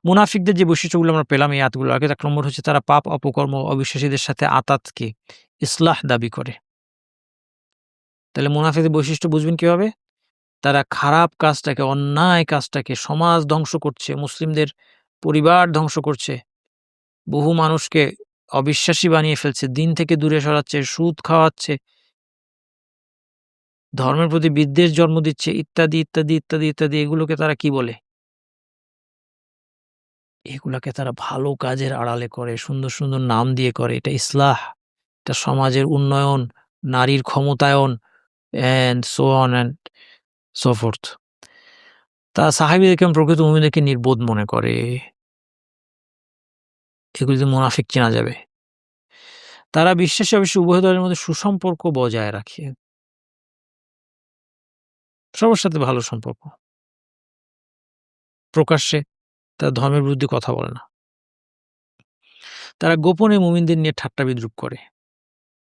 মুনাফিকদের যে বৈশিষ্ট্যগুলো আমরা পেলাম এই আয়াতগুলো আগে ১ নম্বর হচ্ছে তারা পাপ, অপকর্ম, অবিশ্বাসীদের সাথে আতাতকে ইসলাহ দাবি করে। তাহলে মুনাফিকদের বৈশিষ্ট্য বুঝবেন কিভাবে? তারা খারাপ কাজটাকে, অন্যায় কাজটাকে, সমাজ ধ্বংস করছে, মুসলিমদের পরিবার ধ্বংস করছে, বহু মানুষকে অবিশ্বাসী বানিয়ে ফেলছে, দিন থেকে দূরে সরাচ্ছে, সুদ খাওয়াচ্ছে, ধর্মের প্রতি বিদ্বেষ জন্ম দিচ্ছে ইত্যাদি, ইত্যাদি, ইত্যাদি, ইত্যাদি। এগুলোকে তারা কি বলে? এগুলাকে তারা ভালো কাজের আড়ালে করে, সুন্দর, সুন্দর নাম দিয়ে করে। এটা ইসলাহ, এটা সমাজের উন্নয়ন, নারীর ক্ষমতায়ন and so on and so fourth. তা সাহাবীদেরকে এবং প্রকৃত মুমিনদেরকে নির্বোধ মনে করে। এগুলো দিয়ে মুনাফিক চেনা যাবে। তারা বিশ্বাসী অবিশ্বাসী উভয় দলের মধ্যে সুসম্পর্ক বজায় রাখে। সবার সাথে ভালো সম্পর্ক। প্রকাশ্যে তারা ধর্মের বিরুদ্ধে কথা বলে না। তারা গোপনে মুমিনদের নিয়ে ঠাট্টা বিদ্রূপ করে।